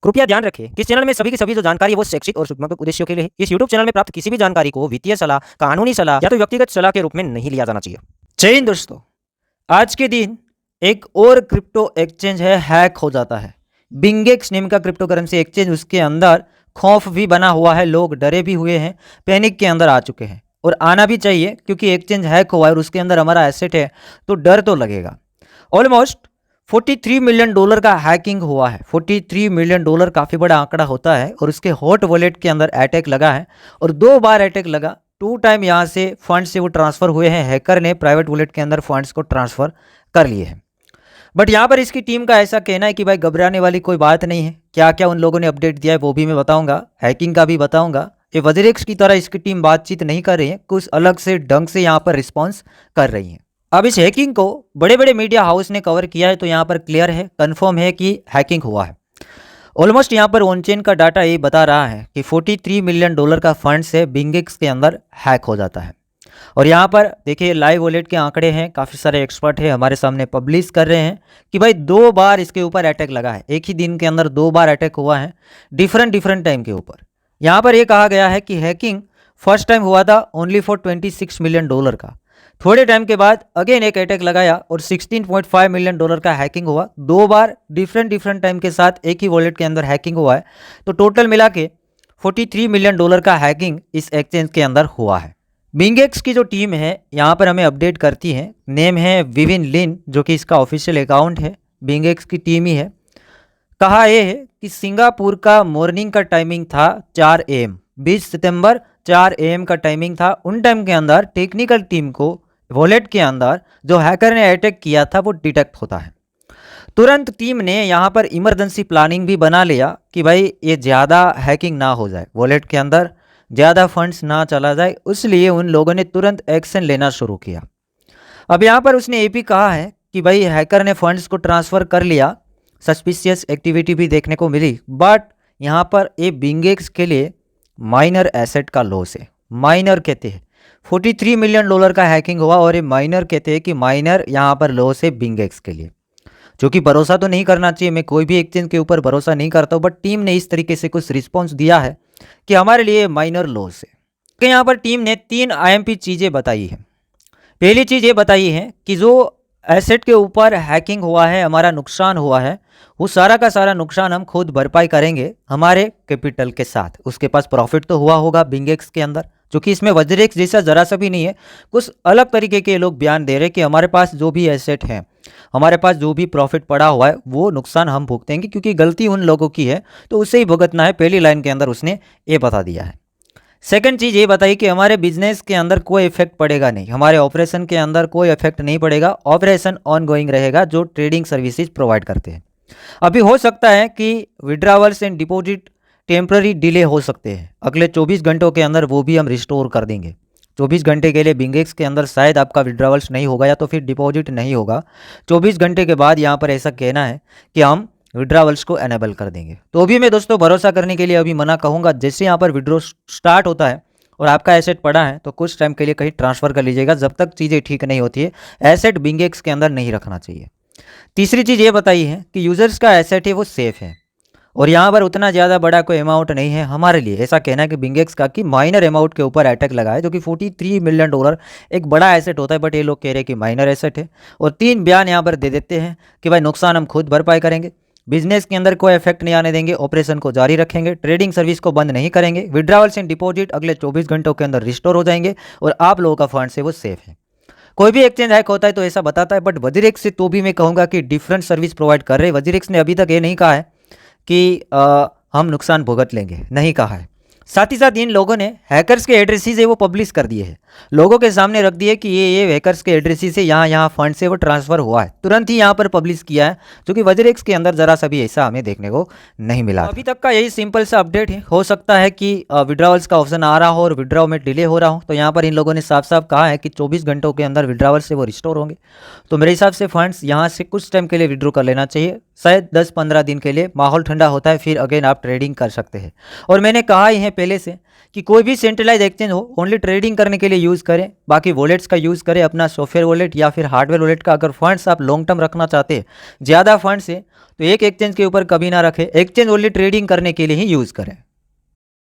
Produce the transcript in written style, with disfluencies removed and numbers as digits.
कृपया ध्यान रखें कि इस चैनल में सभी की सभी जो जानकारी है वो शैक्षिक और सूचनात्मक उद्देश्यों के लिए है। इस यूट्यूब चैनल में प्राप्त किसी भी जानकारी को वित्तीय सलाह, कानूनी सलाह या तो व्यक्तिगत सलाह के रूप में नहीं लिया जाना चाहिए। जय हिंद दोस्तों, आज के दिन एक और क्रिप्टो एक्सचेंज है हैक हो जाता है। बिंगेक्स नेम का क्रिप्टो करेंसी एक्सचेंज, उसके अंदर खौफ भी बना हुआ है, लोग डरे भी हुए हैं, पैनिक के अंदर आ चुके हैं और आना भी चाहिए क्योंकि एक्सचेंज हैक हुआ है और उसके अंदर हमारा एसेट है तो डर तो लगेगा। ऑलमोस्ट $43 मिलियन का हैकिंग हुआ है। $43 मिलियन काफ़ी बड़ा आंकड़ा होता है और उसके हॉट वॉलेट के अंदर अटैक लगा है और 2 बार अटैक लगा। 2 टाइम यहाँ से फंड से वो ट्रांसफ़र हुए हैं, हैकर ने प्राइवेट वॉलेट के अंदर फंड्स को ट्रांसफ़र कर लिए हैं। बट यहाँ पर इसकी टीम का ऐसा कहना है कि भाई घबराने वाली कोई बात नहीं है। क्या क्या उन लोगों ने अपडेट दिया है वो भी मैं बताऊंगा, हैकिंग का भी बताऊंगा। ये वजीरेक्स की तरह इसकी टीम बातचीत नहीं कर रही है, कुछ अलग से ढंग से यहाँ पर रिस्पॉन्स कर रही है। अब इस हैकिंग को बड़े बड़े मीडिया हाउस ने कवर किया है तो यहाँ पर क्लियर है, कंफर्म है कि हैकिंग हुआ है। ऑलमोस्ट यहाँ पर ऑनचेन का डाटा ये बता रहा है कि $43 मिलियन का फंड से बिंगेक्स के अंदर हैक हो जाता है। और यहाँ पर देखिए लाइव वॉलेट के आंकड़े हैं, काफ़ी सारे एक्सपर्ट हैं हमारे सामने पब्लिश कर रहे हैं कि भाई 2 बार इसके ऊपर अटैक लगा है। एक ही दिन के अंदर 2 बार अटैक हुआ है डिफरेंट टाइम के ऊपर। यहाँ पर ये कहा गया है कि हैकिंग फर्स्ट टाइम हुआ था ओनली फॉर $26 मिलियन का। थोड़े टाइम के बाद अगेन एक अटैक लगाया और $16.5 मिलियन का हैकिंग हुआ। 2 बार डिफरेंट टाइम के साथ एक ही वॉलेट के अंदर हैकिंग हुआ है तो टोटल मिला के $43 मिलियन का हैकिंग इस एक्सचेंज के अंदर हुआ है। बिंगेक्स की जो टीम है यहाँ पर हमें अपडेट करती है, नेम है विविन लिन जो कि इसका ऑफिशियल अकाउंट है, बिंगेक्स की टीम ही है। कहा यह है कि सिंगापुर का मॉर्निंग का टाइमिंग था 4 AM, 20 सितंबर 4 AM का टाइमिंग था। उन टाइम के अंदर टेक्निकल टीम को वॉलेट के अंदर जो हैकर ने अटैक किया था वो डिटेक्ट होता है। तुरंत टीम ने यहाँ पर इमरजेंसी प्लानिंग भी बना लिया कि भाई ये ज़्यादा हैकिंग ना हो जाए, वॉलेट के अंदर ज़्यादा फंड्स ना चला जाए, इसलिए उन लोगों ने तुरंत एक्शन लेना शुरू किया। अब यहाँ पर उसने ये भी कहा है कि भाई हैकर ने फंड्स को ट्रांसफ़र कर लिया, सस्पिशियस एक्टिविटी भी देखने को मिली, बट यहाँ पर ये बिंगेक्स के लिए माइनर एसेट का लॉस है। माइनर कहते हैं, $43 मिलियन का हैकिंग हुआ और ये माइनर कहते हैं कि माइनर यहाँ पर लॉस है बिंगेक्स के लिए, जो कि भरोसा तो नहीं करना चाहिए। मैं कोई भी एक्सचेंज के ऊपर भरोसा नहीं करता हूँ, बट टीम ने इस तरीके से कुछ रिस्पॉन्स दिया है कि हमारे लिए माइनर लॉस है। कि यहाँ पर टीम ने 3 IMP चीज़ें बताई है। पहली चीज़ ये बताई है कि जो एसेट के ऊपर हैकिंग हुआ है, हमारा नुकसान हुआ है, वो सारा का सारा नुकसान हम खुद भरपाई करेंगे हमारे कैपिटल के साथ। उसके पास प्रॉफिट तो हुआ होगा बिंगेक्स के अंदर, जो कि इसमें वज्रेक्स जैसा ज़रा सा भी नहीं है। कुछ अलग तरीके के लोग बयान दे रहे हैं कि हमारे पास जो भी एसेट है, हमारे पास जो भी प्रॉफिट पड़ा हुआ है वो नुकसान हम भुगतेंगे क्योंकि गलती उन लोगों की है तो उसे ही भुगतना है। पहली लाइन के अंदर उसने ये बता दिया है। सेकंड चीज़ ये बताई कि हमारे बिजनेस के अंदर कोई इफेक्ट पड़ेगा नहीं, हमारे ऑपरेशन के अंदर कोई इफेक्ट नहीं पड़ेगा, ऑपरेशन ऑनगोइंग रहेगा जो ट्रेडिंग सर्विसेज प्रोवाइड करते हैं। अभी हो सकता है कि विड्रावल्स एंड डिपॉजिट टेम्प्ररी डिले हो सकते हैं, अगले 24 घंटों के अंदर वो भी हम रिस्टोर कर देंगे। 24 घंटे के लिए बिंगेक्स के अंदर शायद आपका विड्रावल्स नहीं होगा या तो फिर डिपॉजिट नहीं होगा। 24 घंटे के बाद यहाँ पर ऐसा कहना है कि हम विड्रावल्स को एनेबल कर देंगे। तो भी मैं दोस्तों भरोसा करने के लिए अभी मना कहूँगा। जैसे यहाँ पर विड्रॉ स्टार्ट होता है और आपका एसेट पड़ा है तो कुछ टाइम के लिए कहीं ट्रांसफ़र कर लीजिएगा, जब तक चीज़ें ठीक नहीं होती है एसेट बिंगेक्स के अंदर नहीं रखना चाहिए। तीसरी चीज़ ये बताई है कि यूजर्स का एसेट है वो सेफ है और यहाँ पर उतना ज़्यादा बड़ा कोई अमाउंट नहीं है हमारे लिए। ऐसा कहना है कि बिंगेक्स का कि माइनर अमाउंट के ऊपर अटैक लगा है, जो कि $43 मिलियन एक बड़ा एसेट होता है, बट ये लोग कह रहे हैं कि माइनर एसेट है। और 3 बयान यहाँ पर दे देते हैं कि भाई नुकसान हम खुद भरपाई करेंगे, बिजनेस के अंदर कोई इफेक्ट नहीं आने देंगे, ऑपरेशन को जारी रखेंगे, ट्रेडिंग सर्विस को बंद नहीं करेंगे, विड्रावल्स एंड डिपॉजिट अगले 24 घंटों के अंदर रिस्टोर हो जाएंगे और आप लोगों का फंड है वो सेफ है। कोई भी एक्सचेंज हैक होता है तो ऐसा बताता है, बट वज्रेक्स से तो भी मैं कहूँगा कि डिफरेंट सर्विस प्रोवाइड कर रहे हैं। वज्रेक्स ने अभी तक ये नहीं कहा है कि हम नुकसान भुगत लेंगे, नहीं कहा है। साथ ही साथ इन लोगों ने हैकर्स के एड्रेसेस है वो पब्लिश कर दिए हैं, लोगों के सामने रख दिए कि ये हैकर्स के एड्रेसेस से यहाँ फंड से वो ट्रांसफ़र हुआ है, तुरंत ही यहाँ पर पब्लिश किया है, जो कि वज्रेक्स के अंदर ज़रा सा भी ऐसा हमें देखने को नहीं मिला। अभी तक का यही सिंपल सा अपडेट है। हो सकता है कि विड्रावल्स का ऑप्शन आ रहा हो और विड्रॉ में डिले हो रहा हो, तो यहाँ पर इन लोगों ने साफ साफ कहा है कि 24 घंटों के अंदर विड्रावल्स से वो रिस्टोर होंगे। तो मेरे हिसाब से फंड्स यहाँ से कुछ टाइम के लिए विड्रॉ कर लेना चाहिए। शायद 10-15 दिन के लिए माहौल ठंडा होता है, फिर अगेन आप ट्रेडिंग कर सकते हैं। और मैंने कहा ही है पहले से कि कोई भी सेंट्रलाइज एक्सचेंज हो ओनली ट्रेडिंग करने के लिए यूज़ करें, बाकी वॉलेट्स का यूज़ करें, अपना सॉफ्टवेयर वॉलेट या फिर हार्डवेयर वॉलेट का। अगर फंड्स आप लॉन्ग टर्म रखना चाहते हैं, ज़्यादा फंड्स है, तो एक एक्सचेंज के ऊपर कभी ना रखें, एक्सचेंज ओनली ट्रेडिंग करने के लिए ही यूज़ करें।